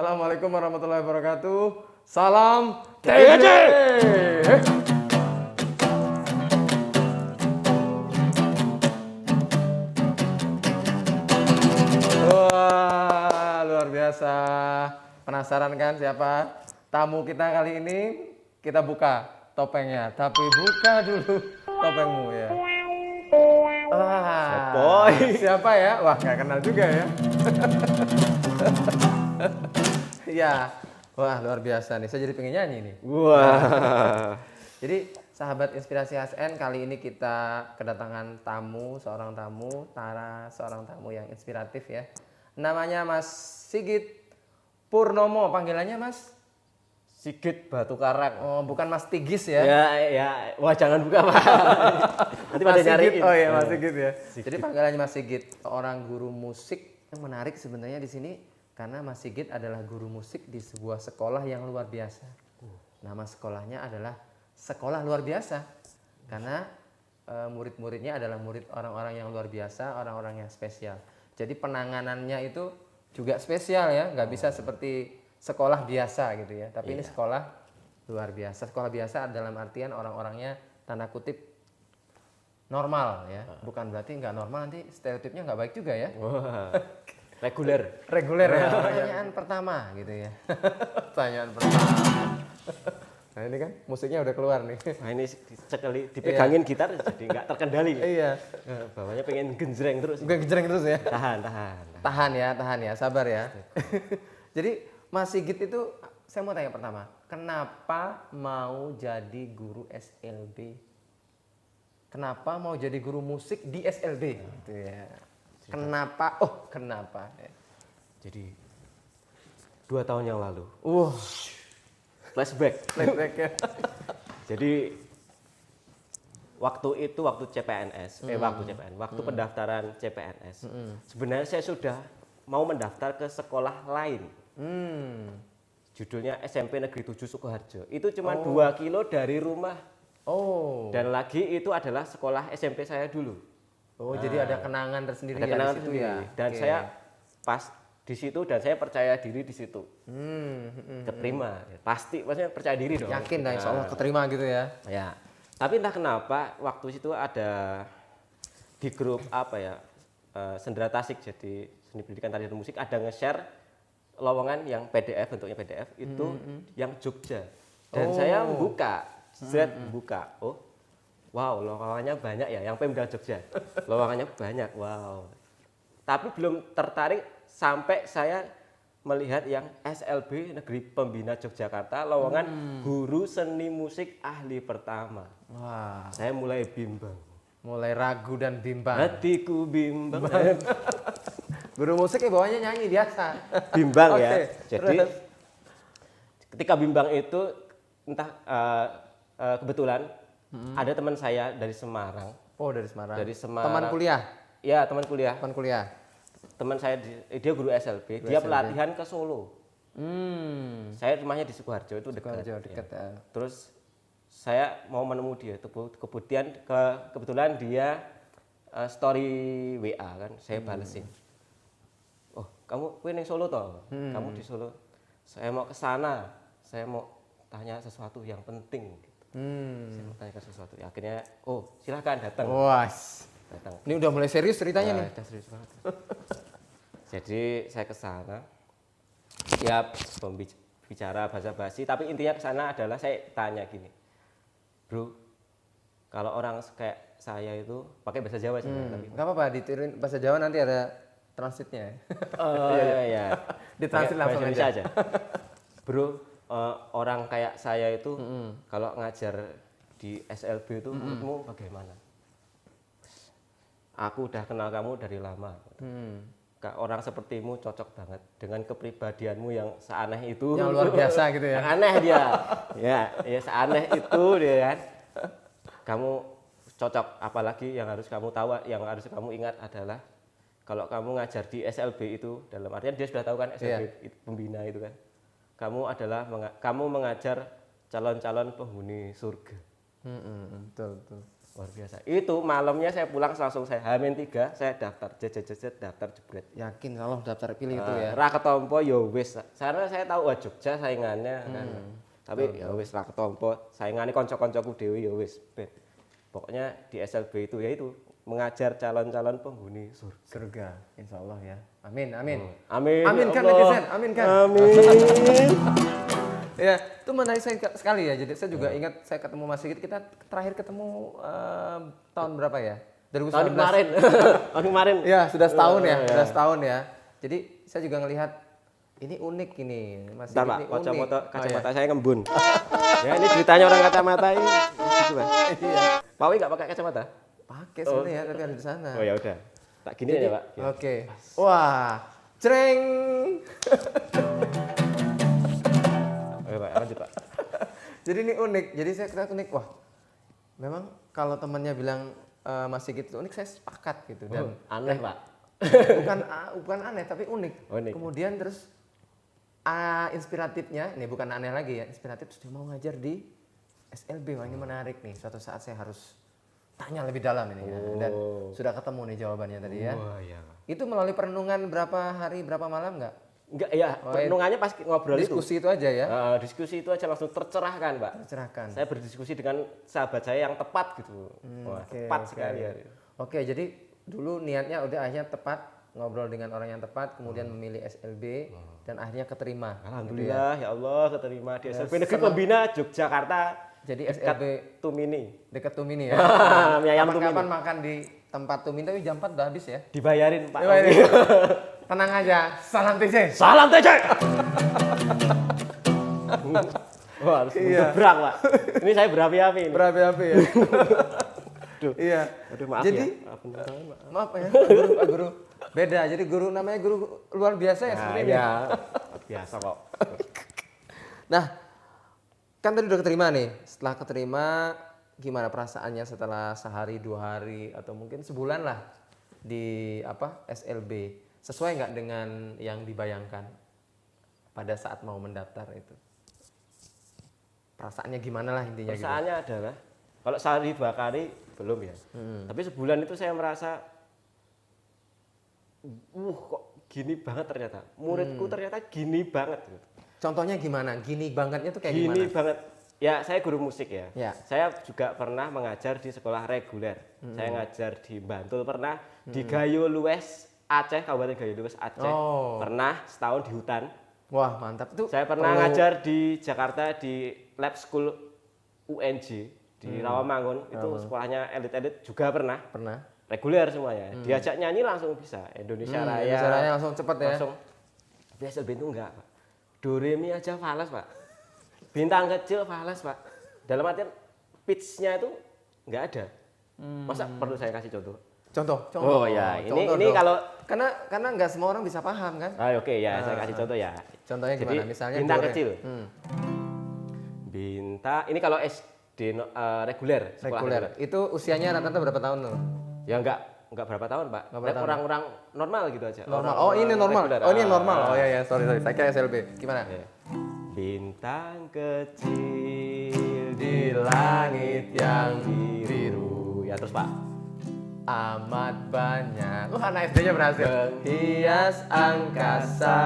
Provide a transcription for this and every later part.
Assalamualaikum warahmatullahi wabarakatuh. Salam TGJ. Wah, luar biasa. Penasaran kan siapa tamu kita kali ini? Kita buka topengnya, tapi buka dulu topengmu ya. Wah, siapa ya? Wah, nggak kenal juga ya. Ya, wah luar biasa nih. Saya jadi pengen nyanyi nih. Wah. Jadi sahabat Inspirasi HSN, kali ini kita kedatangan seorang tamu, seorang tamu yang inspiratif ya. Namanya Mas Sigit Purnomo, panggilannya Mas Sigit Batu Karang. Oh, bukan Mas Tigis ya? Ya. Wah, jangan buka, Pak. Nanti pada Mas Sigit. nyariin. Oh iya, Mas Sigit ya. Jadi panggilannya Mas Sigit, seorang guru musik. Yang menarik sebenarnya di sini karena Mas Sigit adalah guru musik di sebuah sekolah yang luar biasa. Nama sekolahnya adalah Sekolah Luar Biasa. Karena murid-muridnya adalah murid orang-orang yang luar biasa, orang-orang yang spesial. Jadi penanganannya itu juga spesial ya, nggak bisa seperti sekolah biasa gitu ya. Tapi ini sekolah luar biasa. Sekolah biasa dalam artian orang-orangnya tanda kutip normal ya. Bukan berarti nggak normal, nanti stereotipnya nggak baik juga ya. Wah. Reguler. Reguler ya. Pertanyaan pertama gitu ya. Pertanyaan pertama. Nah ini kan musiknya udah keluar nih. Nah, ini sekali dipegangin gitar jadi nggak terkendali. Iya. Bawahnya pengen genjreng terus. Gue gejreng terus ya. Tahan. Tahan ya, sabar ya. Jadi Mas Sigit itu, saya mau tanya pertama, kenapa mau jadi guru SLB? Kenapa mau jadi guru musik di SLB? Gitu ya. Kenapa? Kenapa? Jadi 2 tahun yang lalu. Flashback ya. Jadi waktu CPNS, waktu pendaftaran CPNS. Sebenarnya saya sudah mau mendaftar ke sekolah lain. Judulnya SMP Negeri 7 Sukoharjo. Itu cuma 2 kilo dari rumah. Dan lagi itu adalah sekolah SMP saya dulu. Jadi ada kenangan tersendiri Ada kenangan di situ sendiri. ya. Dan saya pas di situ dan saya percaya diri di situ. Keterima, pasti maksudnya percaya diri dong. Yakin dah insya Allah keterima gitu ya. Ya. Tapi entah kenapa waktu itu ada di grup Sendera Tasik, jadi seni pendidikan tari dan musik, ada nge-share lowongan yang bentuknya PDF itu yang Jogja. Dan saya buka. Wow, lowongannya banyak ya, yang Pemda Jogja. Lowongannya banyak, wow. Tapi belum tertarik sampai saya melihat yang SLB Negeri Pembina Yogyakarta, lowongan guru seni musik ahli pertama. Wah, Saya mulai bimbang. mulai ragu dan bimbang. Hatiku bimbang. Guru musik ya bawahnya nyanyi biasa. Bimbang ya. Oke, Jadi ketika bimbang itu entah kebetulan ada teman saya dari Semarang. Dari Semarang. Dari Semarang. Teman kuliah. Ya, teman kuliah. Teman kuliah. Teman saya dia guru SLB, dia pelatihan ke Solo. Saya rumahnya di Sukoharjo, itu dekat. Ya. Terus saya mau menemui dia, kebetulan dia story WA kan, saya balesin. Oh, kamu ning Solo toh? Kamu di Solo. Saya mau ke sana. Saya mau tanya sesuatu yang penting. Saya mau tanya sesuatu. Ya, akhirnya, silakan datang. Datang. Ini udah mulai serius ceritanya nih. Udah serius banget. Jadi saya ke sana. Ya, bicara basa-basi, tapi intinya ke sana adalah saya tanya gini. Bro, kalau orang kayak saya itu pakai bahasa Jawa sih. Enggak apa-apa, ditiruin bahasa Jawa nanti ada transitnya. Iya. Ditransit langsung aja. Bro, orang kayak saya itu kalau ngajar di SLB itu menurutmu bagaimana? Aku udah kenal kamu dari lama. Orang sepertimu cocok banget dengan kepribadianmu yang seaneh itu. Yang luar biasa gitu ya. Yang aneh dia. ya seaneh itu dia kan. Kamu cocok, apalagi yang harus kamu tahu, yang harus kamu ingat adalah kalau kamu ngajar di SLB itu, dalam artian dia sudah tahu kan SLB pembina itu kan. Kamu mengajar calon-calon penghuni surga. Betul. Luar biasa. Itu malamnya saya pulang langsung saya H-3 saya daftar daftar jebret. Yakin kalau daftar pilih itu ya. Ra ketompo ya wis. Karena saya tahu Jogja saingannya kan. Tapi ya wis ra ketompo, saingane kanca-kancaku dhewe ya wis. Pokoknya di SLB itu ya itu mengajar calon-calon penghuni surga. Surga, insya Allah ya. Amin, amin. Amin. Amin ya kan Allah. netizen, amin kan. Amin. Ya, itu menarik sekali ya. Jadi saya juga ingat saya ketemu Mas Sigit, kita terakhir ketemu tahun berapa ya? 2019. Tahun kemarin. Tahun kemarin. Ya, sudah setahun ya, sudah setahun ya. Jadi saya juga ngelihat ini unik ini, Mas Bentar, Sigit Pak, ini unik. kacamata saya ngembun. Ya, ini ceritanya orang kacamata ini gitu, Pak. Iya. Pak Wi enggak pakai kacamata? Pakai sebenarnya tapi ada di sana. Oh ya udah. Tak gini aja, Pak. Ya. Oke. Wah, cereng. Oke, Pak, lanjut, Pak. Jadi ini unik. Jadi saya kira unik. Wah, memang kalau temannya bilang Mas Sigit itu unik, saya sepakat gitu. Dan Aneh, Pak. bukan aneh, tapi unik. Unik. Kemudian terus inspiratifnya, ini bukan aneh lagi ya, inspiratif terus dia mau ngajar di SLB. Wah, ini menarik nih. Suatu saat saya harus tanya lebih dalam ini ya. Dan sudah ketemu nih jawabannya tadi ya. Wah, iya, Pak. Itu melalui perenungan berapa hari, berapa malam nggak? Enggak ya, renungannya pas ngobrol Diskusi itu aja ya. diskusi itu aja langsung tercerahkan, Pak. Cerahkan. Saya berdiskusi dengan sahabat saya yang tepat gitu. Wah, Oke, tepat oke. sekali ya. Oke, jadi dulu niatnya udah akhirnya tepat, ngobrol dengan orang yang tepat, kemudian memilih SLB dan akhirnya keterima. Alhamdulillah ya Allah keterima di SLB Negeri Pembina Yogyakarta. Jadi dekat SLB Tumini. dekat Tumini ya. Mie ayam Tumini. Kapan makan di tempat Tumini tapi jam 4 udah habis ya. Dibayarin, Pak. Tenang aja, salam TC. Salam TC. Wah, harus nyebrang, Pak. Ini saya berapi-api ini. Berapi-api ya. Aduh. Iya. Aduh, maaf Jadi, ya. Maaf. maaf ya, Pak guru. Beda, jadi guru namanya guru luar biasa ya seperti ini. Ya, biasa kok. Nah, kan tadi udah keterima nih. Setelah keterima, gimana perasaannya setelah sehari, 2 hari, atau mungkin sebulan lah di SLB? Sesuai nggak dengan yang dibayangkan pada saat mau mendaftar itu? Perasaannya gimana lah intinya? Perasaannya adalah, kalau sehari 2 kali belum ya. Tapi sebulan itu saya merasa, kok gini banget ternyata. Muridku ternyata gini banget. Contohnya gimana? Gini bangetnya tuh kayak gimana? Gini banget. Ya, saya guru musik ya. Ya. Saya juga pernah mengajar di sekolah reguler. Saya ngajar di Bantul pernah, di Gayo Lues Aceh, Kabupaten Gayo Lues Aceh. Pernah setahun di hutan. Wah, mantap tuh. Saya pernah ngajar di Jakarta di Lab School UNJ di Rawamangun. Itu sekolahnya elit-elit juga pernah. Pernah. Reguler semuanya. Diajak nyanyi langsung bisa. Indonesia Raya. Indonesia Raya langsung cepet ya. Langsung. Tapi SLB itu enggak, Pak. Do re mi aja falas, Pak. Bintang kecil falas, Pak. Dalam artian pitch-nya itu enggak ada. Masa perlu saya kasih contoh? Contoh. Oh ya, ini dong. kalau karena nggak semua orang bisa paham kan? oke ya, saya kasih contoh ya. Contohnya Jadi, gimana? Misalnya bintang do re. kecil. Bintang, ini kalau SD reguler, sekolah Reguler. Itu usianya rata-rata berapa tahun tuh? Ya enggak berapa tahun, Pak. Orang-orang normal gitu aja. Normal. Oh, ini normal. Reguler. Oh, ini yang normal. Oh ya, sorry. Saya kira SLB. Gimana? Ya. Bintang kecil Di langit yang biru. Ya terus, Pak. amat banyak. Anak SD-nya berhasil. Hias angkasa,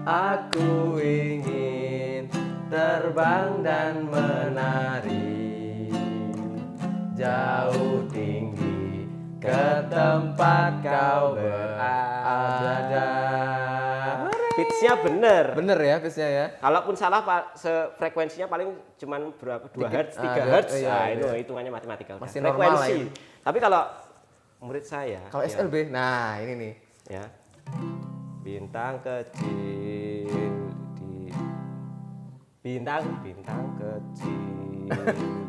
aku ingin terbang dan menari jauh tinggi ke tempat kau berada. Pitch-nya bener. Bener ya pitch-nya ya. Kalaupun salah, Pak, frekuensinya paling cuman berapa? 2 Hz, 3 Hz. Itu hitungannya matematika. Masih udah. normal lah Frekuensi. Tapi kalau murid saya, Kalau SLB, nah ini nih. ya. Bintang kecil di bintang kecil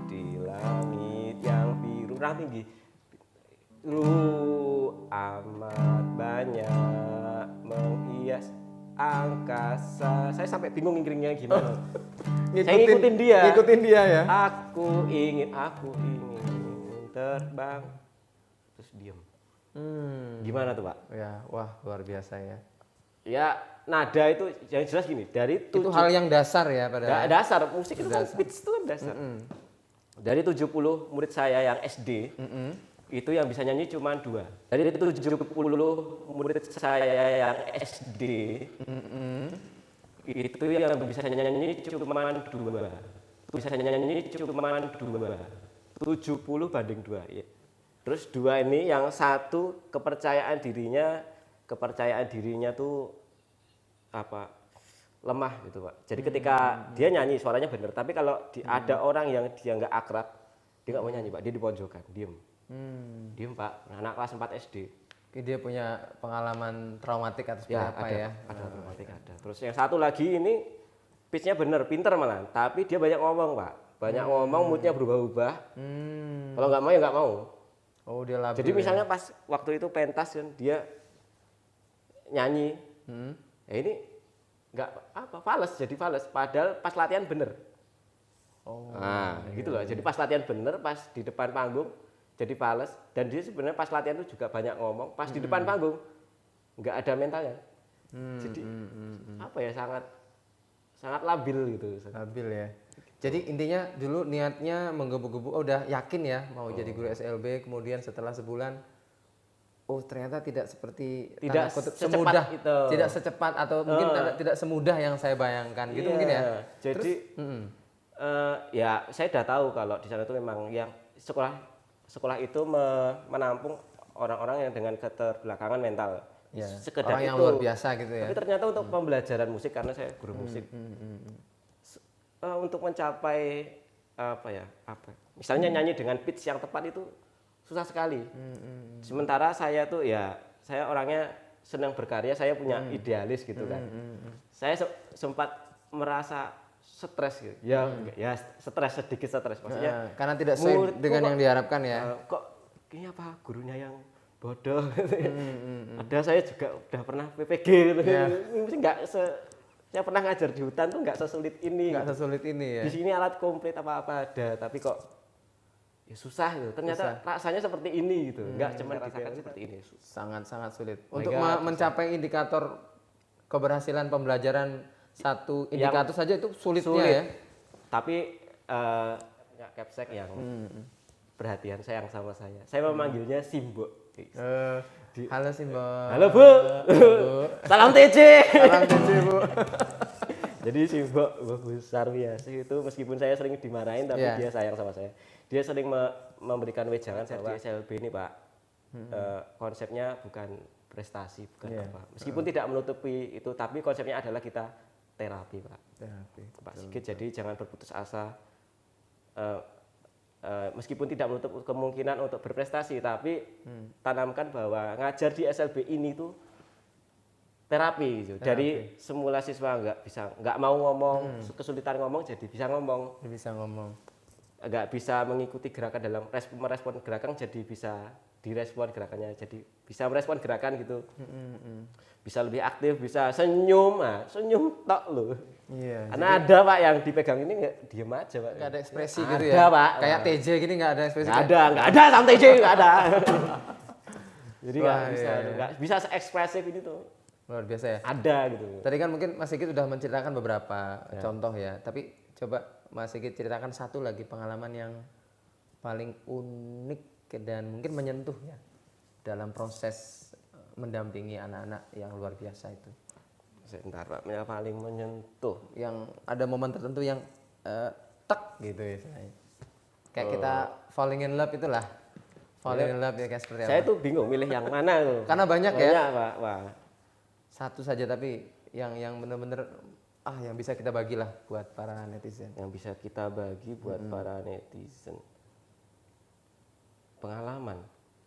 di langit yang biru orang tinggi. Lu amat banyak menghias angkasa. Saya sampai bingung ngiringnya gimana. Saya ngikutin dia. Ngikutin dia ya. Aku ingin terbang. Terus diem. Gimana tuh, Pak? Ya, wah luar biasa ya. Ya, nada itu yang jelas gini, dari Itu hal yang dasar ya dasar musik itu kan pitch itu kan dasar. Dari 70 murid saya yang SD, itu yang bisa nyanyi cuma 2. Dari 70 murid saya yang SD, itu yang bisa nyanyi cuma 2. Bisa nyanyi cuma 2. 70 banding 2. Ya. Terus 2 ini yang satu kepercayaan dirinya tuh apa? Lemah gitu Pak. Jadi ketika dia nyanyi suaranya benar, tapi kalau ada orang yang dia nggak akrab, dia nggak mau nyanyi Pak, dia di pojokan, diem. Diem Pak, anak kelas 4 SD. Dia punya pengalaman traumatik atau seperti apa ada, ya? Ada traumatik ada. Terus yang satu lagi ini pitch-nya bener, pinter malah, tapi dia banyak ngomong Pak. Banyak ngomong, moodnya berubah-ubah. Kalau nggak mau ya nggak mau. Oh dia labil. Jadi misalnya pas waktu itu pentas kan dia nyanyi, ya ini nggak apa fales, jadi fales. Padahal pas latihan bener. Oh. Nah, gitu loh. Jadi pas latihan bener, pas di depan panggung jadi fales. Dan dia sebenarnya pas latihan itu juga banyak ngomong. Pas di depan panggung nggak ada mentalnya. Jadi apa ya sangat labil gitu. Labil ya. Jadi intinya dulu niatnya menggebu-gebu, udah yakin ya mau jadi guru SLB, kemudian setelah sebulan, oh ternyata tidak seperti Tidak semudah itu. tidak secepat atau mungkin tidak semudah yang saya bayangkan gitu mungkin ya. Jadi ya saya udah tahu kalau di sana itu memang yang sekolah itu menampung orang-orang yang dengan keterbelakangan mental. Ya, Sekedar orang yang itu. luar biasa gitu ya. Tapi ternyata untuk pembelajaran musik karena saya guru musik. Untuk mencapai misalnya nyanyi dengan pitch yang tepat itu susah sekali. Sementara saya tuh ya saya orangnya senang berkarya, saya punya idealis gitu kan. Saya sempat merasa stres gitu. Ya sedikit stres maksudnya. Karena tidak sesuai dengan yang diharapkan ya. Kok ini apa gurunya yang bodoh gitu ya. Ada saya juga udah pernah PPG gitu. Mesti enggak saya pernah ngajar di hutan tuh nggak sesulit ini. Nggak sesulit ini ya. Di sini alat komplit apa-apa ada, tapi kok ya susah gitu. Ternyata rasanya seperti ini gitu. Nggak cuma rasakan seperti ini. Sangat-sangat sulit. Untuk mencapai indikator keberhasilan pembelajaran satu indikator saja itu sulitnya ya. Tapi Capsek yang perhatian sayang sama saya. Saya memanggilnya Simbo. Halo Simbo. Halo Bu. Salam TJ. Salam TJ Bu. Jadi Simbo besar biasa itu meskipun saya sering dimarahin tapi dia sayang sama saya. Dia sering memberikan wejangan saya di SLB ini Pak. Konsepnya bukan prestasi, bukan apa. Meskipun tidak menutupi itu, tapi konsepnya adalah kita terapi Pak. Terapi. Pak Sigit, jadi jangan berputus asa. Meskipun tidak menutup kemungkinan untuk berprestasi, tapi tanamkan bahwa ngajar di SLB ini tuh terapi gitu. Dari semula siswa nggak mau ngomong, kesulitan ngomong jadi bisa ngomong. Nggak bisa mengikuti gerakan dalam merespon gerakan jadi bisa direspon gerakannya, jadi bisa merespon gerakan gitu. Bisa lebih aktif, bisa senyum, senyum tok loh. Iya. Karena ada Pak yang dipegang ini nggak diem aja Pak. Nggak ada ekspresi gitu ya. Ada Pak. Kayak TJ gini nggak ada ekspresi. Nggak ada sama TJ nggak ada. Jadi nggak bisa se-ekspresif ini tuh. Luar biasa ya. Ada gitu. Tadi kan mungkin Mas Sigit sudah menceritakan beberapa contoh ya. Tapi coba Mas Sigit ceritakan satu lagi pengalaman yang paling unik dan mungkin menyentuh ya dalam proses mendampingi anak-anak yang luar biasa itu. Sebentar Pak, yang paling menyentuh. Yang ada momen tertentu yang tek gitu ya. Kayak kita falling in love itulah. Falling in love ya kayak seperti apa. Saya tuh bingung milih yang mana tuh. Karena banyak ya. Banyak Pak. Wah. Satu saja tapi yang benar-benar yang bisa kita bagilah buat para netizen. Yang bisa kita bagi buat para netizen. Pengalaman.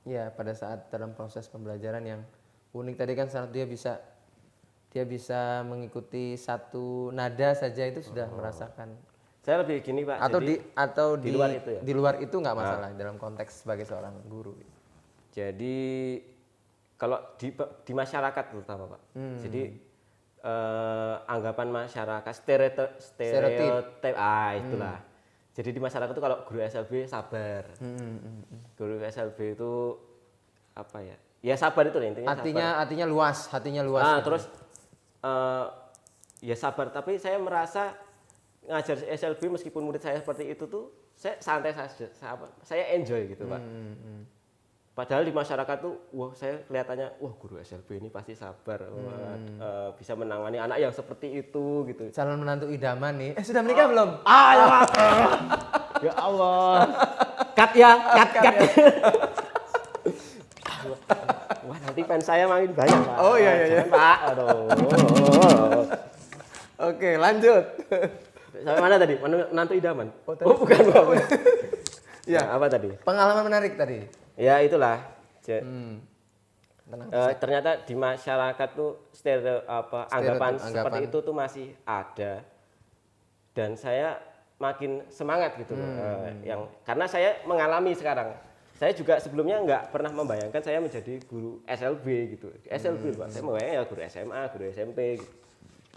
Ya, pada saat dalam proses pembelajaran yang unik tadi kan saat dia bisa mengikuti satu nada saja itu sudah merasakan. Saya lebih gini Pak. Atau di luar itu ya. Di luar itu nggak masalah dalam konteks sebagai seorang guru. Jadi kalau di masyarakat terutama Pak. Jadi anggapan masyarakat stereotip itulah. Jadi di masyarakat itu kalau guru SLB sabar. Guru SLB itu apa ya? Ya sabar itu intinya. Hatinya luas. Terus ya sabar. Tapi saya merasa ngajar SLB meskipun murid saya seperti itu tuh saya santai saja, saya enjoy gitu Pak. Padahal di masyarakat tuh, wah saya kelihatannya, wah guru SLB ini pasti sabar, bisa menangani anak yang seperti itu gitu. Calon menantu idaman nih. Sudah menikah belum? Ya Allah. Cut ya, cut. Wah nanti fans saya makin banyak Pak. Oh iya. Jangan, Pak. Aduh. Oke, lanjut. Sampai mana tadi? Menantu idaman? Tadi. Bukan Pak. Ya, apa tadi? Pengalaman menarik tadi. Ya itulah. Tenang. Ternyata di masyarakat tuh anggapan seperti itu tuh masih ada. Dan saya makin semangat gitu. Karena saya mengalami sekarang. Saya juga sebelumnya nggak pernah membayangkan saya menjadi guru SLB gitu. SLB Pak. Saya membayangkan ya guru SMA, guru SMP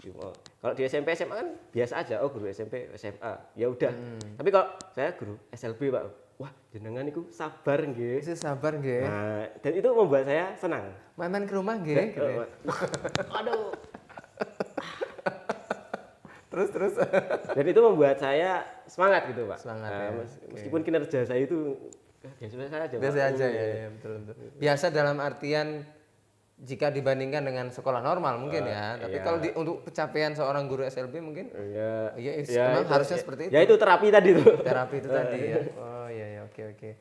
gitu. Kalau di SMP SMA kan biasa aja, guru SMP SMA. Ya udah. Tapi kalau saya guru SLB Pak, wah jenengan itu sabar nggih. Itu sabar nggih. Nah, dan itu membuat saya senang. Main-main ke rumah nggih. Gitu. Aduh. Terus. Dan itu membuat saya semangat gitu Pak. Semangat nah, ya. Meskipun kinerja saya itu biasa aja. Biasa aja ya, betul. Biasa dalam artian jika dibandingkan dengan sekolah normal mungkin ya. Tapi kalau untuk pencapaian seorang guru SLB mungkin memang harusnya seperti itu. Ya itu terapi tadi tuh. Terapi itu tadi ya. Oh iya oke.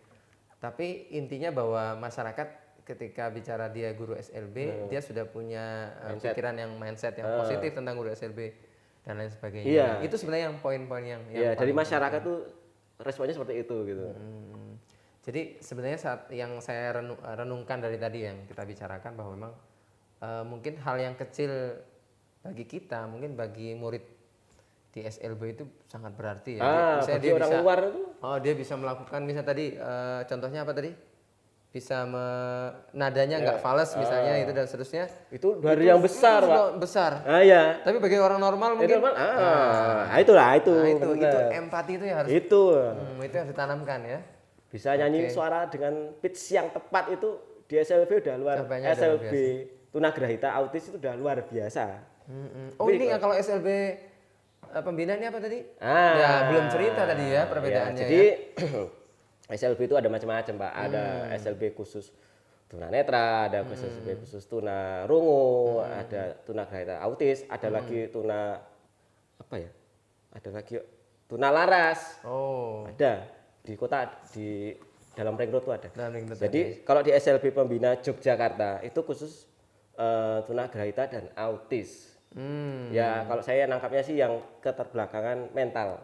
Tapi intinya bahwa masyarakat ketika bicara dia guru SLB, dia sudah punya pikiran mindset yang positif tentang guru SLB dan lain sebagainya. Iya. Itu sebenarnya yang poin-poin yang dari masyarakat tuh responnya seperti itu gitu. Jadi sebenarnya saat yang saya renungkan dari tadi yang kita bicarakan bahwa memang mungkin hal yang kecil bagi kita, mungkin bagi murid di SLB itu sangat berarti ya. Misalnya dia orang luar itu. Dia bisa melakukan misalnya tadi contohnya apa tadi? Bisa nadanya nggak fals misalnya itu dan seterusnya. Itu dari yang besar Pak. Besar. Iya. Tapi bagi orang normal mungkin. Itulah. Itu empati itu ya harus. Itu harus ditanamkan ya. Bisa nyanyi suara dengan pitch yang tepat itu di SLB udah luar biasa. SLB tunagrahita autis itu udah luar biasa. Ini kalau SLB pembina ini apa tadi? Ya belum cerita tadi ya perbedaannya. Jadi SLB itu ada macam-macam Pak. Ada SLB khusus tunanetra, ada SLB khusus tuna rungu, ada tunagrahita autis, ada lagi ada lagi tuna laras. Ada. Di kota di dalam ring road itu ada. Jadi kalau di SLB Pembina Yogyakarta itu khusus tunagrahita dan autis. Ya kalau saya nangkapnya sih yang keterbelakangan mental.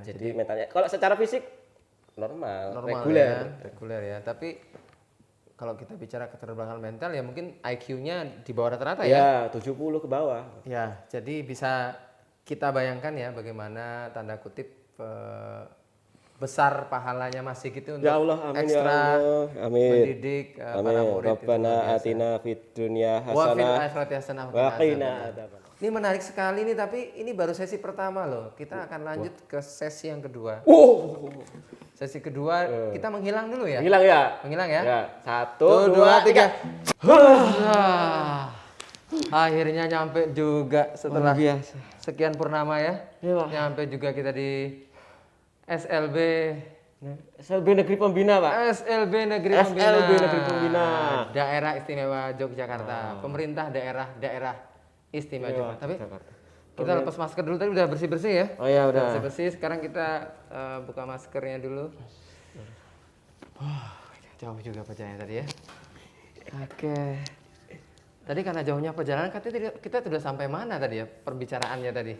Jadi mentalnya. Kalau secara fisik normal reguler ya. Tapi kalau kita bicara keterbelakangan mental ya mungkin IQ-nya di bawah rata-rata ya. 70 ke bawah. Ya, jadi bisa kita bayangkan ya bagaimana tanda kutip besar pahalanya masih gitu untuk ya Allah, amin, ekstra ya Allah. Amin. mendidik para murid. Rabbana atina fid dunya hasanah wa qina adzabannar. Ini menarik sekali nih, tapi ini baru sesi pertama loh. Kita akan lanjut ke sesi yang kedua. Sesi kedua kita menghilang dulu ya. Menghilang ya. 1, 2, 3. Akhirnya nyampe juga setelah sekian purnama ya. Nyampe juga kita di SLB Negeri Pembina Pak. SLB Negeri Pembina. Daerah Istimewa Yogyakarta. Pemerintah daerah Istimewa Yogyakarta. Tapi kita lepas masker dulu, tadi udah bersih-bersih ya. Oh iya udah. Bersih-bersih. Sekarang kita buka maskernya dulu. Jauh juga perjalanan tadi ya. Oke. Tadi karena jauhnya perjalanan, katanya kita sudah sampai mana tadi ya perbicaraannya tadi?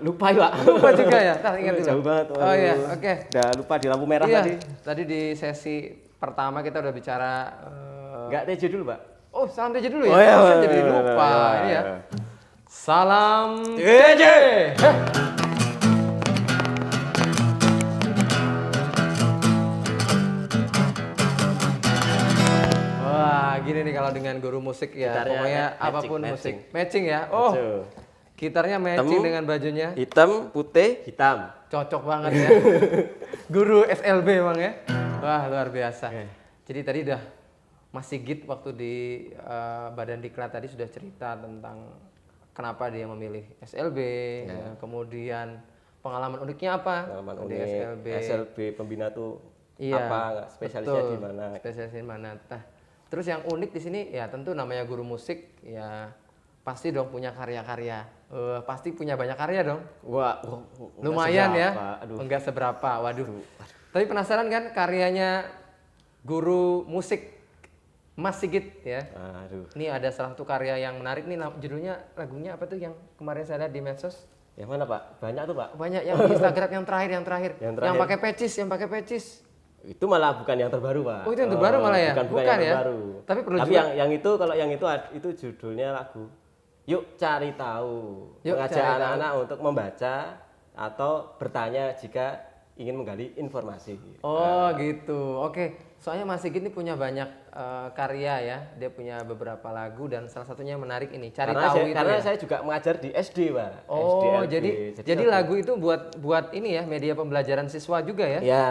Lupa Pak. Lupa juga ya? Ingat dulu. Jauh banget. Oh iya, oke. Udah lupa di lampu merah tadi. Tadi di sesi pertama kita udah bicara. Enggak TJ dulu Pak. Oh salam TJ dulu ya? Oh iya. Saya jadi lupa. Ini ya. Salam TJ. Wah gini nih kalau dengan guru musik ya. Gitarnya pokoknya apapun musik. Matching ya. Oh. Gitarnya matching dengan bajunya. Hitam, putih, hitam. Cocok banget ya. Guru SLB emang ya. Wah luar biasa. Jadi tadi udah Mas Sigit waktu di Badan Diklat tadi sudah cerita tentang kenapa dia memilih SLB, ya, kemudian pengalaman uniknya apa Pengalaman di unik, SLB. SLB pembina tuh Iya, apa, spesialisnya betul. di mana? Spesialisnya di mana. Nah, terus yang unik di sini ya tentu namanya guru musik ya pasti dong punya karya-karya. Pasti punya banyak karya dong. Wah, Lumayan ya. Aduh. Enggak seberapa. Waduh. Tapi penasaran kan karyanya guru musik Mas Sigit ya. Aduh. Ini ada salah satu karya yang menarik nih, judulnya lagunya apa tuh yang kemarin saya lihat di medsos? Yang mana Pak? Banyak tuh Pak. Banyak yang di Instagram yang terakhir. Yang pakai pecis. Itu malah bukan yang terbaru Pak. Oh itu yang terbaru malah ya? Bukan yang ya? terbaru. Tapi perlu Tapi juga. yang itu kalau yang itu judulnya lagu Yuk Cari Tahu. Yuk Mengajak Cari anak-anak untuk membaca atau bertanya jika ingin menggali informasi. Oh gitu. Oke. Soalnya Mas Sigit ini punya banyak karya ya. Dia punya beberapa lagu dan salah satunya yang menarik ini. Cari Karena tahu itu karena ya. saya juga mengajar di SD Pak. Oh, SDLB. jadi lagu itu buat ini ya, media pembelajaran siswa juga ya. Ya.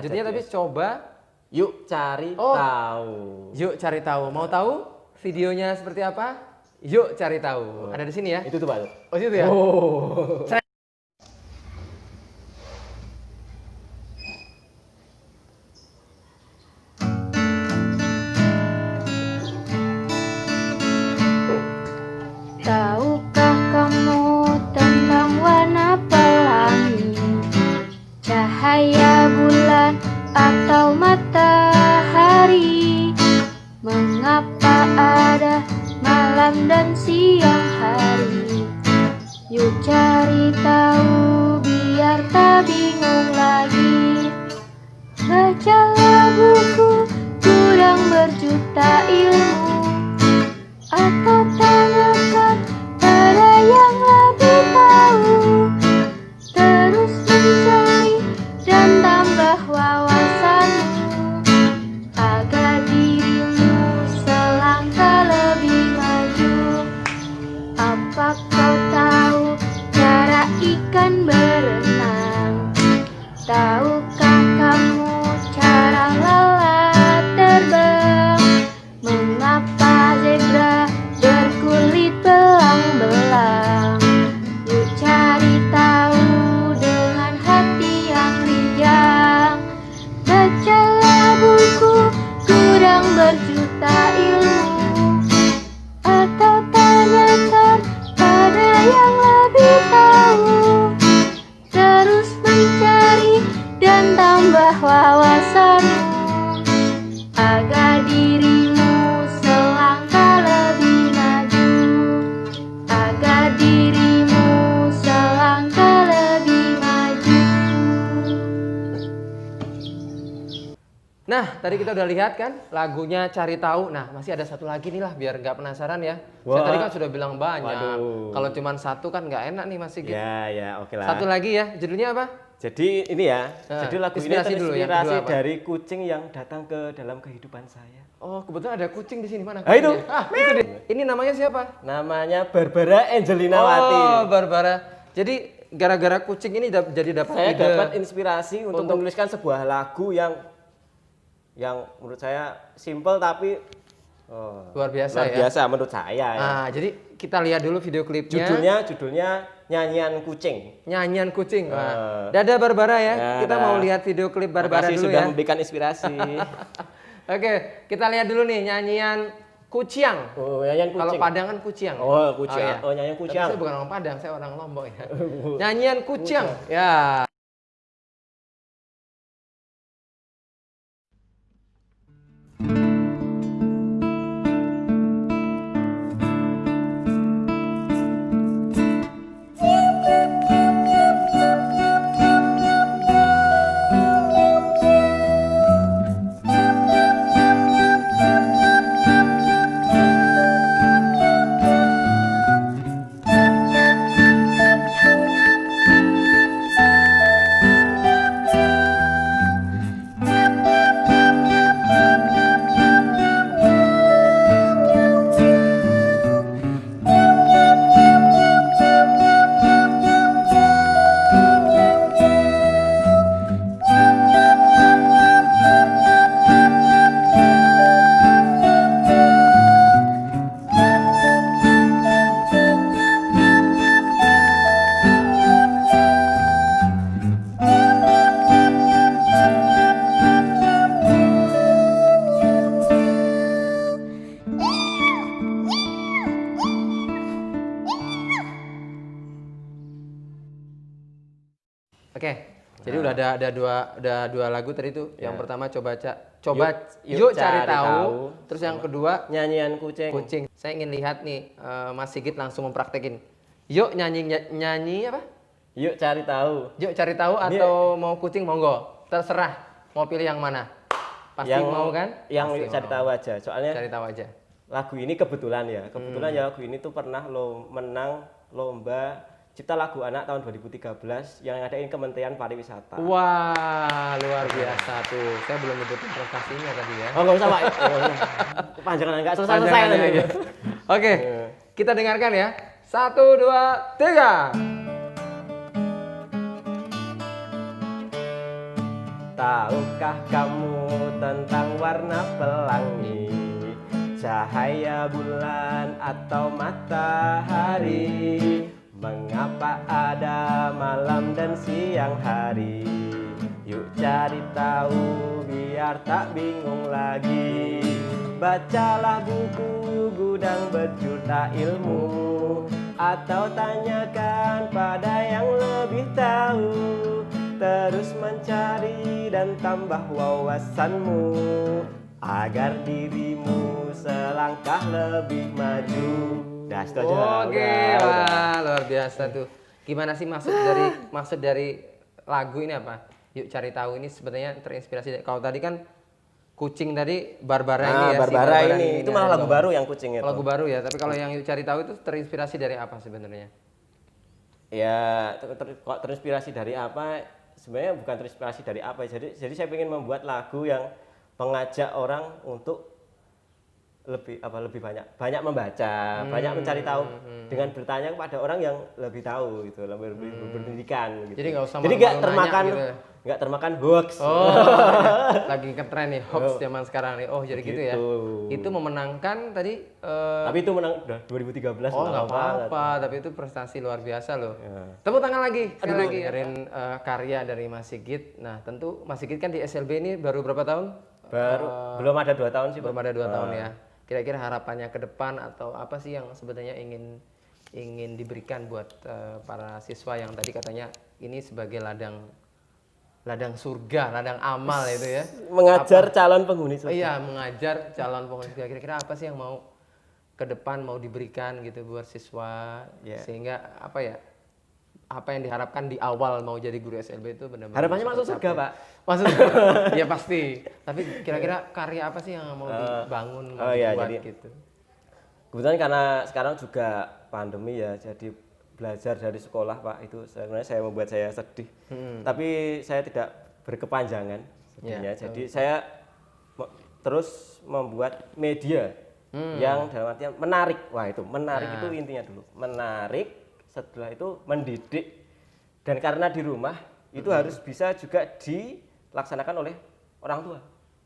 Jadinya tapi coba Yuk Cari Tahu. Yuk cari tahu. Mau tahu videonya seperti apa? Yuk cari tahu. Ada di sini ya. Itu tuh Pak. Oh, situ ya. Oh. Tahukah kamu tentang warna pelangi, cahaya bulan atau matahari? Mengapa ada malam dan siang hari? Yuk cari tahu biar tak bingung lagi. Bacalah buku kurang berjuta ilmu, atau tanyakan pada yang lebih tahu. Terus mencari dan tambah wawasanmu, agar dirimu selangkah lebih maju. Apa kau tahu cara ikan berenang? Tahukah kamu cara lalat terbang? Mengapa zebra berkulit belang-belang? Yuk cari tahu dengan hati yang rijang. Bacalah buku kurang berjuta ilmu, atau tanyakan pada yang lebih tahu. Terus mencari dan tambah wawasanmu, agar dirimu selangkah lebih maju. Agar dirimu selangkah lebih maju. Nah, tadi kita udah lihat kan lagunya Cari Tahu. Nah, masih ada satu lagi nih lah biar nggak penasaran ya. Saya Wah. tadi kan sudah bilang banyak. Waduh. Kalau cuma satu kan nggak enak nih Mas Sigit. Ya, oke lah. Satu lagi ya, judulnya apa? Jadi ini ya, Nah, jadi lagu ini inspirasi dulu, yang terinspirasi kedua apa? dari kucing yang datang ke dalam kehidupan saya. Oh, kebetulan ada kucing di sini mana? Ah, itu. kucingnya? Itu dia. Ini namanya siapa? Namanya Barbara Angelina Wati. Oh, Barbara. Jadi gara-gara kucing ini jadi dapat Saya ide. dapat inspirasi untuk menuliskan sebuah lagu yang menurut saya simple tapi luar biasa luar ya. biasa menurut saya ya. Ah, jadi kita lihat dulu video klipnya. Judulnya Nyanyian Kucing. Nyanyian kucing. Wah. Dadah Barbara ya. Kita mau lihat video klip Barbara Makasih dulu sudah ya. memberikan inspirasi. Oke, kita lihat dulu nih nyanyian Kuciang. Oh, nyanyian kucing. Kalau Padang kan Kuciang. Oh, Kuciang. iya. Oh, nyanyian Tapi Kuciang. saya bukan orang Padang, saya orang Lombok ya. Nyanyian Kuciang. Ya. Oke. Jadi udah ada dua lagu tadi tuh. Ya. Yang pertama coba Yuk yuk cari cari tahu. tahu. Terus yang kedua Nyanyian kucing. kucing. Saya ingin lihat nih Mas Sigit langsung mempraktekin. Yuk nyanyi apa? Yuk cari tahu. Yuk cari tahu atau mau kucing monggo. Terserah mau pilih yang mana. Pasti Yang mau kan? Yang Pasti yuk cari mau. tahu aja. Soalnya Cari tahu aja. lagu ini kebetulan ya lagu ini tuh pernah menang lomba cipta lagu anak tahun 2013 yang ngadain Kementerian Pariwisata. Wah, luar biasa tuh. Saya belum nyebutin prestasinya tadi ya. Oh nggak usah Pak. Panjangan nggak selesai Panjangannya nanti. aja. Oke, kita dengarkan ya. 1, 2, 3. Tahukah kamu tentang warna pelangi, cahaya bulan atau matahari? Mengapa ada malam dan siang hari? Yuk cari tahu biar tak bingung lagi. Bacalah buku gudang berjuta ilmu, atau tanyakan pada yang lebih tahu. Terus mencari dan tambah wawasanmu, agar dirimu selangkah lebih maju. Dah, itu aja. Oke, wah luar biasa tuh. Gimana sih maksud dari lagu ini apa? Yuk cari tahu ini sebenarnya terinspirasi dari kalau tadi kan kucing tadi Barbara ini ya. Barbara si ini itu malah lagu baru yang kucing itu. Lagu baru ya, tapi kalau yang Yuk cari tahu itu terinspirasi dari apa sebenarnya? Ya, kok terinspirasi dari apa? Sebenarnya bukan terinspirasi dari apa. Jadi saya ingin membuat lagu yang mengajak orang untuk lebih banyak membaca, banyak mencari tahu dengan bertanya kepada orang yang lebih tahu gitu, lebih berpendidikan gitu. Jadi nggak usah Jadi nggak termakan hoax. Oh, lagi ngetren nih hoax zaman sekarang nih. Oh, jadi gitu ya. Itu memenangkan tadi Tapi itu menang udah 2013. oh, nggak apa-apa, tapi itu prestasi luar biasa loh. Tepuk tangan lagi, sekali lagi. Karya dari Mas Sigit. Nah, tentu Mas Sigit kan di SLB ini baru berapa tahun? Belum ada 2 tahun sih. Belum ada 2 tahun ya. Kira-kira harapannya ke depan atau apa sih yang sebenarnya ingin diberikan buat para siswa yang tadi katanya ini sebagai ladang surga, ladang amal itu ya. Mengajar calon penghuni surga. Iya, mengajar calon penghuni surga. Kira-kira apa sih yang mau ke depan mau diberikan gitu buat siswa sehingga apa yang diharapkan di awal mau jadi guru SLB itu benar-benar Harapannya masuk surga, Pak. Masuk ya pasti. Tapi kira-kira karya apa sih yang mau dibangun, mau dibuat jadi, gitu? Kebetulan karena sekarang juga pandemi ya, jadi belajar dari sekolah Pak itu sebenarnya membuat saya sedih. Tapi saya tidak berkepanjangan sedihnya. Jadi saya terus membuat media yang dalam artian menarik. Wah itu menarik itu intinya dulu. Menarik. Setelah itu mendidik, dan karena di rumah itu harus bisa juga dilaksanakan oleh orang tua.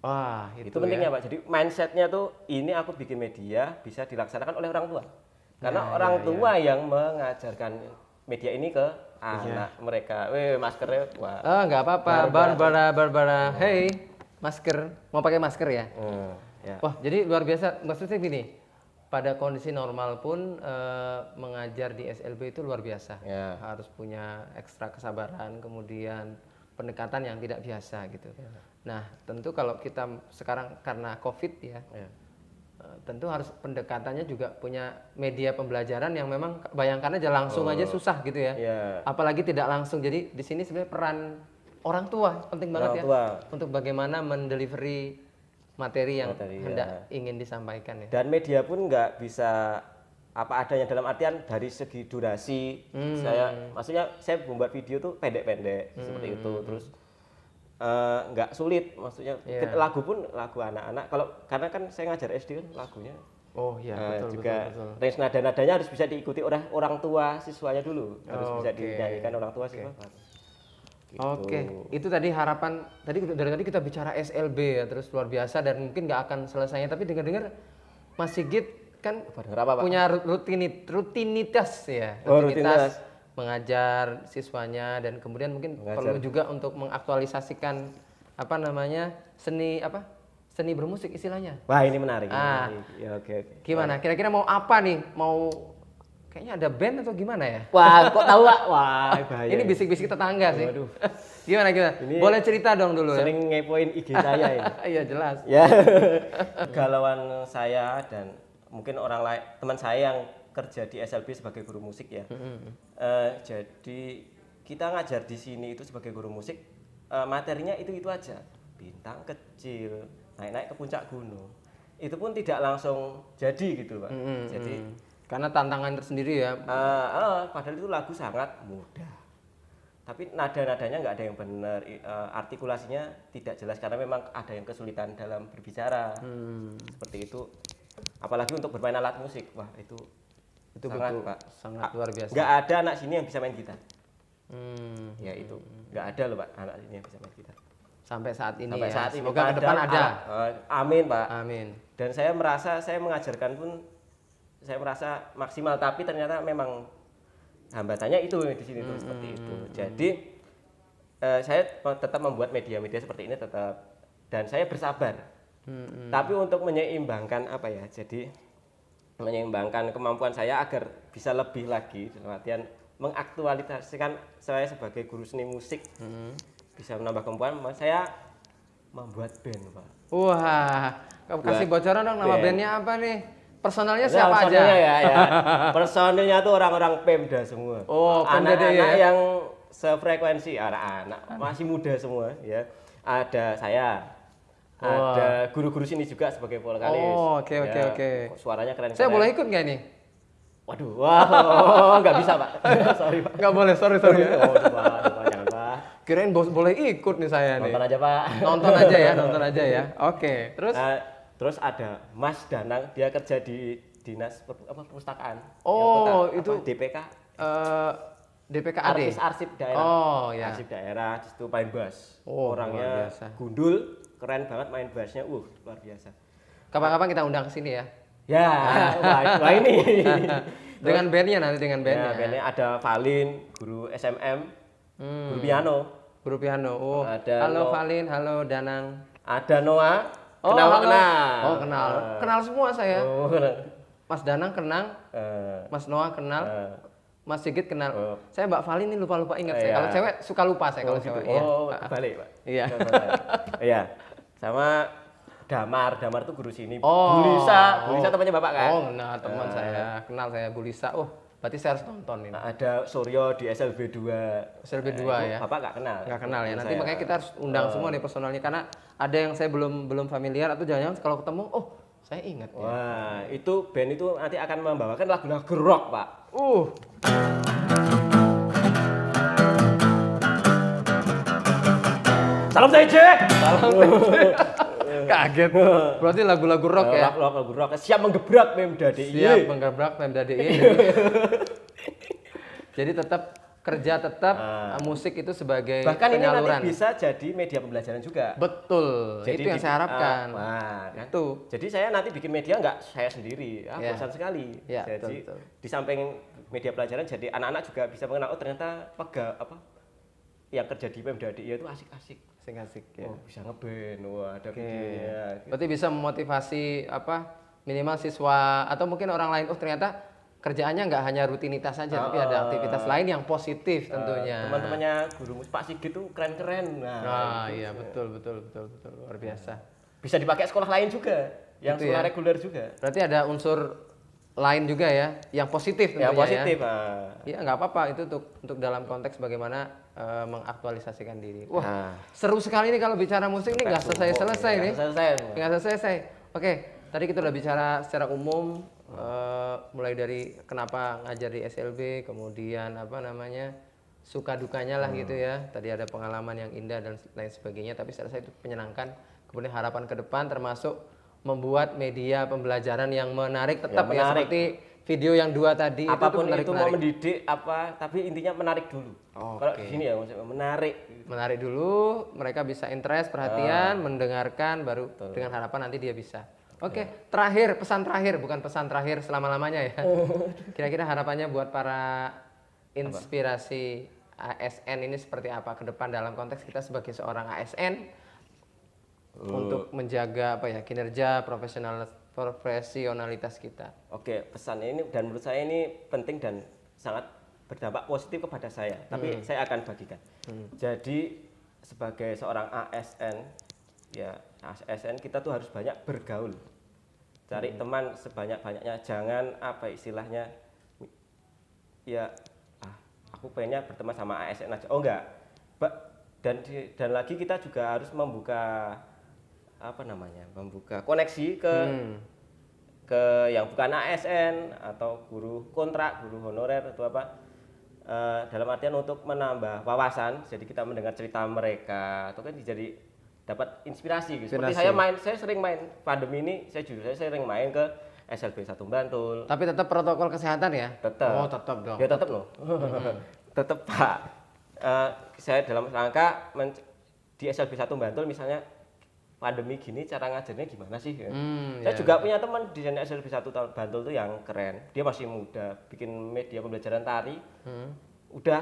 Wah, itu pentingnya Pak. Jadi mindsetnya tuh ini aku bikin media bisa dilaksanakan oleh orang tua, karena orang tua yang mengajarkan media ini ke anak mereka. Maskernya wah. Nggak apa-apa. Barbara. Hey, masker. Mau pakai masker ya? Wah, jadi luar biasa. Maksudnya gini. Pada kondisi normal pun mengajar di SLB itu luar biasa. Harus punya ekstra kesabaran, kemudian pendekatan yang tidak biasa gitu. Nah, tentu kalau kita sekarang karena COVID ya, tentu harus pendekatannya juga punya media pembelajaran yang memang bayangkan aja langsung aja susah gitu ya. Apalagi tidak langsung. Jadi di sini sebenarnya peran orang tua penting banget ya untuk bagaimana mendelivery materi yang hendak ingin disampaikan ya. Dan media pun nggak bisa apa adanya dalam artian dari segi durasi. Maksudnya saya membuat video tuh pendek-pendek seperti itu. Terus nggak sulit, maksudnya lagu pun lagu anak-anak. Karena kan saya ngajar SD kan lagunya. Oh iya, betul. Range nada-nadanya harus bisa diikuti oleh orang tua siswanya dulu. Harus bisa dinyanyikan orang tua siswa. Gitu. Oke, itu tadi harapan. Dari tadi kita bicara SLB ya, terus luar biasa dan mungkin nggak akan selesainya. Tapi dengar-dengar Mas Sigit kan punya rutinitas ya, rutinitas mengajar siswanya dan kemudian mungkin perlu juga untuk mengaktualisasikan seni bermusik istilahnya. Wah ini menarik. Gimana? Kira-kira mau apa nih? Mau kayaknya ada band atau gimana ya? Wah, kok tahu Pak? Wah, bahaya. Ini bisik-bisik tetangga sih. Waduh. Gimana? Ini Boleh cerita dong dulu ya? Sering ngepoin IG saya ini. Iya jelas. Ya, galauan saya dan mungkin orang lain, teman saya yang kerja di SLB sebagai guru musik ya. Jadi kita ngajar di sini itu sebagai guru musik, materinya itu aja, bintang kecil, naik-naik ke puncak gunung. Itu pun tidak langsung jadi gitu Pak. Jadi karena tantangan tersendiri ya. padahal itu lagu sangat mudah. Tapi nada-nadanya nggak ada yang benar, artikulasinya tidak jelas karena memang ada yang kesulitan dalam berbicara. Seperti itu. Apalagi untuk bermain alat musik, wah itu sangat, betul, Pak. sangat luar biasa. Nggak ada anak sini yang bisa main gitar. Ya itu, nggak ada loh Pak anak sini yang bisa main gitar. Sampai saat ini Sampai ya. saat ini. Semoga ke depan ada. Amin Pak. Amin. Dan saya merasa saya mengajarkan pun saya merasa maksimal, tapi ternyata memang hambatannya itu di sini tuh seperti itu. Jadi saya tetap membuat media-media seperti ini tetap, dan saya bersabar. Tapi untuk menyeimbangkan apa ya? Jadi menyeimbangkan kemampuan saya agar bisa lebih lagi dalam artian mengaktualisasikan saya sebagai guru seni musik, bisa menambah kemampuan. Saya membuat band, Pak. Wah, kasih bocoran dong nama band. bandnya apa nih? Personalnya siapa aja? Ya. Personilnya tuh orang-orang Pemda semua. Oh, Pemda anak-anak ya? yang sefrekuensi, anak-anak masih muda semua ya. Ada saya, ada guru-guru sini juga sebagai vokalis. Oh, oke. Suaranya keren. Saya boleh ikut nggak nih? Waduh, wah, nggak bisa Pak. Sorry Pak. Nggak boleh, sorry. Oh, Pak, jangan Pak. Kirain bos boleh ikut nih saya nih. Nonton aja Pak. Nonton aja ya. Oke, terus? Terus ada Mas Danang, dia kerja di dinas perpustakaan. Oh, ya, itu DPK. DPKAD. Arsip daerah. Oh, ya. Arsip daerah, di situ main bass. Oh, orangnya luar biasa. gundul, keren banget main bassnya. Luar biasa. Kapan-kapan kita undang ke sini ya. Ya, wah ini. Dengan bandnya nanti dengan bandnya. Ya, bandnya ada Valin, guru SMM, guru piano. Guru piano. Oh, Ada halo Valin, halo Danang. Ada Noah. Oh, kenal. Oh, kenal. Kenal semua saya. Oh, Mas Danang kenal, Mas Noah kenal, Mas Sigit kenal. Saya Mbak Valin ini lupa ingat saya. Iya. Kalau cewek suka lupa saya kalau cewek. Iya. Balik Pak. Iya. Iya. Sama Damar tuh guru sini. Oh. Bu Lisa temannya Bapak kan? Oh, kenal teman saya. Kenal saya Bu Lisa. Oh, berarti saya harus nonton ini. Ada Suryo di SLB 2. SLB 2 ya. Bapak nggak kenal. Nggak kenal ya. Nanti makanya kita harus undang semua nih personalnya karena ada yang saya belum familiar atau jangan-jangan kalau ketemu, oh, saya ingat ya. Wah, itu band itu nanti akan membawakan lagu-lagu rock, Pak. Salam saya Jack. Kaget. Berarti lagu-lagu rock ya. Lagu rock siap menggebrak Pemda DIY. Siap menggebrak Pemda DIY. Jadi tetap kerja musik itu sebagai bahkan penyaluran. ini nanti bisa jadi media pembelajaran juga. Betul. Jadi itu yang saya harapkan. Kan? Itu. Jadi saya nanti bikin media nggak saya sendiri, bosan sekali. Ya, jadi betul. di samping media pelajaran, jadi anak-anak juga bisa mengenal ternyata yang kerja di Pemda DIY itu asik-asik. Asik-asik ya. Bisa ngeband, ada videonya. Berarti bisa memotivasi minimal siswa atau mungkin orang lain. Oh ternyata kerjaannya nggak hanya rutinitas saja, tapi ada aktivitas lain yang positif tentunya. Teman-temannya guru Pak Sigit itu keren-keren. Iya betul luar biasa. Bisa dipakai sekolah lain juga, yang Gitu sekolah ya. reguler juga. Berarti ada unsur lain juga ya, yang positif tentunya. Yang positif. Iya nggak apa-apa itu untuk dalam konteks bagaimana mengaktualisasikan diri. Wah seru sekali nih kalau bicara musik nih nggak selesai nih. Nggak selesai. Oke, tadi kita udah bicara secara umum. Mulai dari kenapa ngajar di SLB, kemudian suka dukanya lah gitu ya. Tadi ada pengalaman yang indah dan lain sebagainya, tapi saya rasa itu menyenangkan. Kemudian harapan ke depan termasuk membuat media pembelajaran yang menarik tetap Ya, menarik. seperti video yang 2 tadi. Apapun itu mau mendidik tapi intinya menarik dulu. Kalau di sini ya maksudnya menarik. Menarik dulu, mereka bisa interest, perhatian, mendengarkan, baru dengan harapan nanti dia bisa. Oke, pesan terakhir, bukan pesan terakhir selama-lamanya ya. Kira-kira harapannya buat para inspirasi ASN ini seperti apa ke depan dalam konteks kita sebagai seorang ASN untuk menjaga kinerja profesionalitas kita. Oke, pesan ini dan menurut saya ini penting dan sangat berdampak positif kepada saya. Tapi saya akan bagikan. Jadi sebagai seorang ASN, ya ASN kita tuh harus banyak bergaul. Cari teman sebanyak-banyaknya. Jangan apa istilahnya, ya aku pengennya berteman sama ASN aja. Oh enggak. Dan lagi kita juga harus membuka membuka koneksi ke yang bukan ASN atau guru kontrak, guru honorer atau apa, dalam artian untuk menambah wawasan. Jadi kita mendengar cerita mereka atau kan jadi dapat inspirasi gitu. Seperti saya sering main pandemi ini, saya sering main ke SLB 1 Bantul. Tapi tetap protokol kesehatan ya? Tetap. Oh, tetap dong. Ya tetap loh. Tetap Pak. Saya dalam rangka di SLB 1 Bantul misalnya pandemi gini cara ngajarnya gimana sih? Saya juga punya teman di sana SLB 1 Bantul tuh yang keren. Dia masih muda, bikin media pembelajaran tari. Udah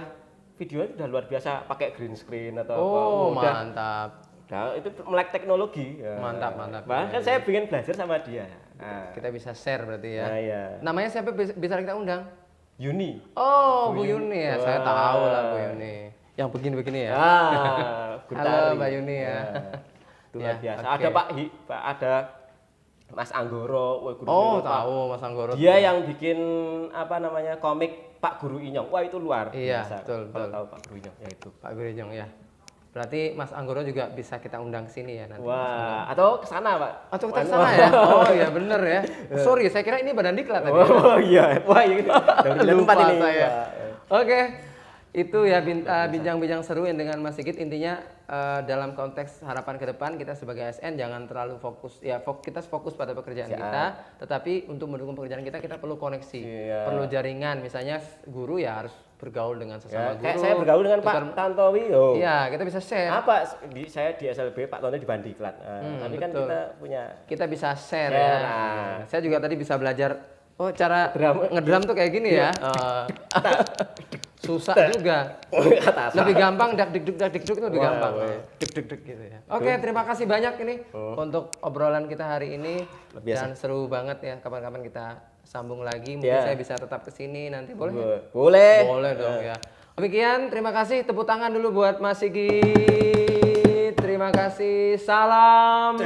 videonya udah luar biasa, pakai green screen atau apa. Udah, mantap. Udah itu melek teknologi. Ya. Mantap. Bahkan saya pengen belajar sama dia. Kita bisa share berarti ya. Nah, iya. Namanya siapa bisa kita undang? Yuni. Oh, Bu Yuni ya. Saya tahu lah Bu Yuni. Yang begini-begini ya. Halo Mbak Yuni ya. Luar biasa. Okay. Ada ada Mas Anggoro. Tahu Mas Anggoro. Dia yang bikin komik Pak Guru Inyong. Wah itu luar biasa. Betul. Kalau tahu Pak Guru Inyong ya itu. Pak Guru Inyong ya. Berarti Mas Anggoro juga bisa kita undang ke sini ya nanti. Wah, atau ke sana, Pak. Atau kita ke sana ya. Oh iya bener ya. Sorry, saya kira ini Badan Diklat tadi. Oh iya. Wah ini. Lupa saya. Oke. Itu ya bincang-bincang seru yang dengan Mas Sigit. Intinya dalam konteks harapan ke depan kita sebagai ASN jangan terlalu fokus ya, kita fokus pada pekerjaan kita, tetapi untuk mendukung pekerjaan kita perlu koneksi, perlu jaringan. Misalnya guru ya harus bergaul dengan sesama guru. Kayak saya bergaul dengan Pak Tantowi. Iya, kita bisa share. Saya di SLB, Pak Tantowi di Bandiklat. Tapi kan kita bisa share ya. Saya juga tadi bisa belajar cara ngedrum tuh kayak gini ya. Susah juga. Lebih gampang dak dik duk itu lebih gampang. Dik gitu ya. Oke, terima kasih banyak ini untuk obrolan kita hari ini. Dan seru banget ya. Kapan-kapan kita sambung lagi. Mungkin saya bisa tetap kesini nanti, boleh? Boleh dong ya. Demikian, terima kasih. Tepuk tangan dulu buat Mas Sigit. Terima kasih. Salam.